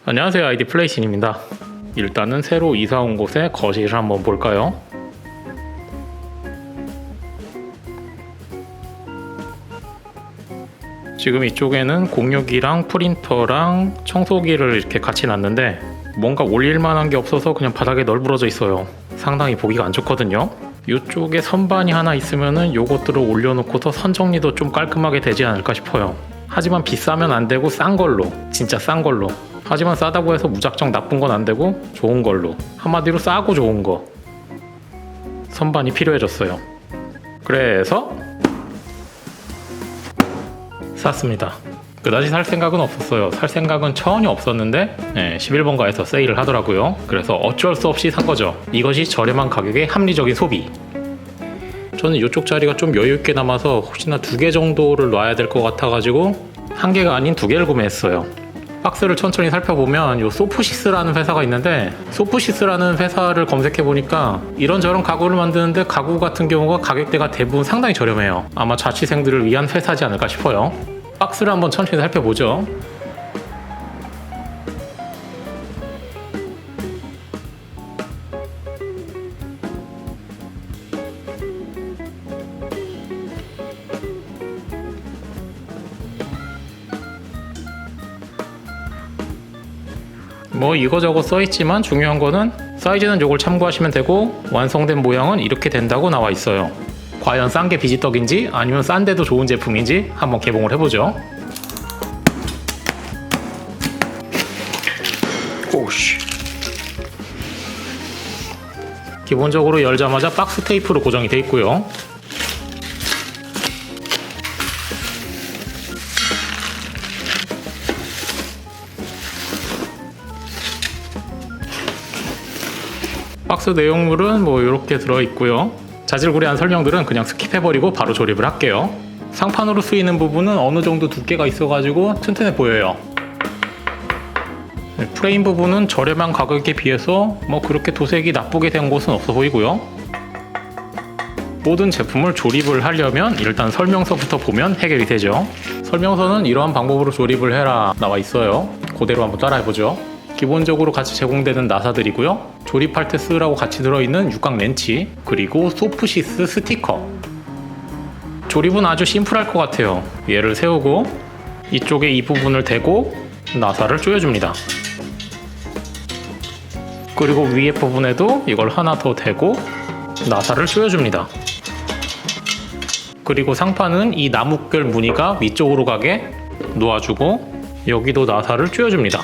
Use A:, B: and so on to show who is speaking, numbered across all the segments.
A: 안녕하세요, 아이디 플레이신입니다. 일단은 새로 이사 온 곳의 거실을 한번 볼까요? 지금 이쪽에는 공유기랑 프린터랑 청소기를 이렇게 같이 놨는데 뭔가 올릴 만한 게 없어서 그냥 바닥에 널브러져 있어요. 상당히 보기가 안 좋거든요. 이쪽에 선반이 하나 있으면은 요것들을 올려놓고서 선 정리도 좀 깔끔하게 되지 않을까 싶어요. 하지만 비싸면 안 되고 싼 걸로, 진짜 싼 걸로. 하지만 싸다고 해서 무작정 나쁜 건 안 되고 좋은 걸로, 한마디로 싸고 좋은 거 선반이 필요해졌어요. 그래서 샀습니다. 그다지 살 생각은 없었어요. 살 생각은 전혀 없었는데 11번가에서 세일을 하더라고요. 그래서 어쩔 수 없이 산 거죠. 이것이 저렴한 가격의 합리적인 소비. 저는 이쪽 자리가 좀 여유있게 남아서 혹시나 2개 정도를 놔야 될 것 같아가지고 1개가 아닌 2개를 구매했어요. 박스를 천천히 살펴보면 요 소프시스라는 회사가 있는데, 소프시스라는 회사를 검색해보니까 이런저런 가구를 만드는데 가구 같은 경우가 가격대가 대부분 상당히 저렴해요. 아마 자취생들을 위한 회사지 않을까 싶어요. 박스를 한번 천천히 살펴보죠. 뭐 이거저거 써있지만 중요한 거는 사이즈는 요걸 참고하시면 되고 완성된 모양은 이렇게 된다고 나와 있어요. 과연 싼 게 비지떡인지 아니면 싼데도 좋은 제품인지 한번 개봉을 해보죠. 오씨. 기본적으로 열자마자 박스 테이프로 고정이 돼 있고요. 박스 내용물은 뭐 이렇게 들어있고요. 자질구레한 설명들은 그냥 스킵해버리고 바로 조립을 할게요. 상판으로 쓰이는 부분은 어느 정도 두께가 있어가지고 튼튼해 보여요. 프레임 부분은 저렴한 가격에 비해서 뭐 그렇게 도색이 나쁘게 된 곳은 없어 보이고요. 모든 제품을 조립을 하려면 일단 설명서부터 보면 해결이 되죠. 설명서는 이러한 방법으로 조립을 해라 나와 있어요. 그대로 한번 따라해보죠. 기본적으로 같이 제공되는 나사들이고요. 조립할 때 쓰라고 같이 들어있는 육각 렌치, 그리고 소프시스 스티커. 조립은 아주 심플할 것 같아요. 얘를 세우고 이쪽에 이 부분을 대고 나사를 조여줍니다. 그리고 위에 부분에도 이걸 하나 더 대고 나사를 조여줍니다. 그리고 상판은 이 나뭇결 무늬가 위쪽으로 가게 놓아주고 여기도 나사를 조여줍니다.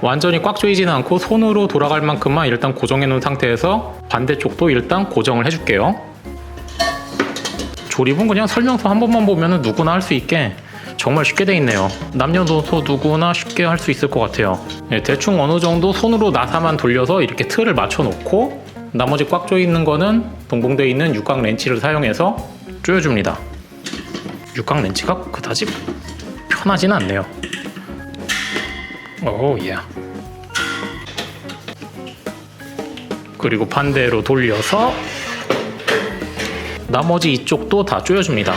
A: 완전히 꽉 조이지는 않고 손으로 돌아갈 만큼만 일단 고정해 놓은 상태에서 반대쪽도 일단 고정을 해줄게요. 조립은 그냥 설명서 한 번만 보면 누구나 할 수 있게 정말 쉽게 돼 있네요. 남녀노소 누구나 쉽게 할 수 있을 것 같아요. 대충 어느 정도 손으로 나사만 돌려서 이렇게 틀을 맞춰 놓고 나머지 꽉 조여 있는 거는 동봉되어 있는 육각 렌치를 사용해서 조여줍니다. 육각 렌치가 그다지 편하지는 않네요. 오, 예. 그리고 반대로 돌려서 나머지 이쪽도 다 조여줍니다.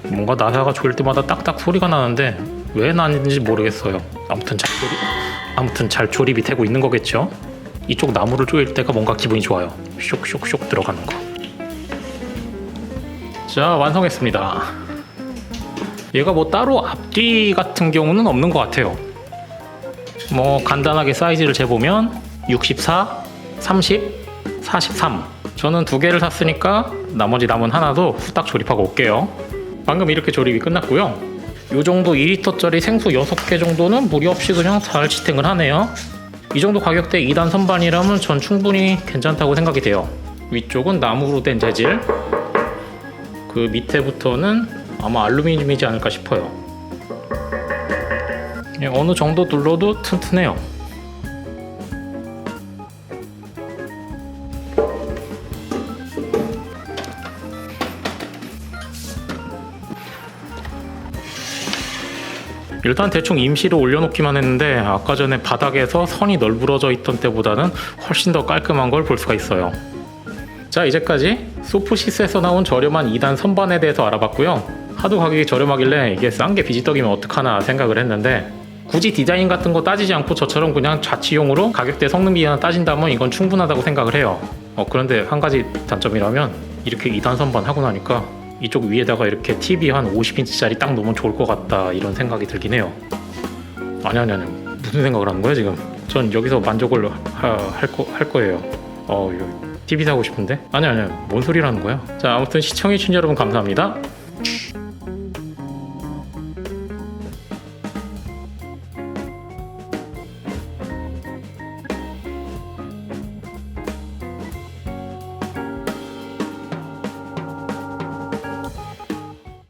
A: 뭔가 나사가 조일 때마다 딱딱 소리가 나는데 왜 나는지 모르겠어요. 아무튼 잘 조립이 되고 있는 거겠죠? 이쪽 나무를 조일 때가 뭔가 기분이 좋아요. 쇽쇽쇽 들어가는 거. 자, 완성했습니다. 얘가 뭐 따로 앞뒤 같은 경우는 없는 것 같아요. 뭐 간단하게 사이즈를 재보면 64, 30, 43. 저는 2개를 샀으니까 나머지 남은 하나도 후딱 조립하고 올게요. 방금 이렇게 조립이 끝났고요. 요 정도 2리터짜리 생수 6개 정도는 무리 없이 그냥 잘 지탱을 하네요. 이 정도 가격대 2단 선반이라면 전 충분히 괜찮다고 생각이 돼요. 위쪽은 나무로 된 재질, 그 밑에부터는 아마 알루미늄이지 않을까 싶어요. 어느 정도 눌러도 튼튼해요. 일단 대충 임시로 올려놓기만 했는데 아까 전에 바닥에서 선이 널브러져 있던 때보다는 훨씬 더 깔끔한 걸 볼 수가 있어요. 자, 이제까지 소프시스에서 나온 저렴한 2단 선반에 대해서 알아봤고요. 하도 가격이 저렴하길래 이게 싼 게 비지떡이면 어떡하나 생각을 했는데 굳이 디자인 같은 거 따지지 않고 저처럼 그냥 자취용으로 가격대 성능 비교나 따진다면 이건 충분하다고 생각을 해요. 그런데 한 가지 단점이라면 이렇게 2단 선반 하고 나니까 이쪽 위에다가 이렇게 TV 한 50인치짜리 딱 놓으면 좋을 것 같다 이런 생각이 들긴 해요. 아니 무슨 생각을 하는 거야 지금? 전 여기서 만족을 할 거예요. 이거 TV 사고 싶은데? 아니 뭔 소리라는 거야? 자, 아무튼 시청해주신 여러분 감사합니다.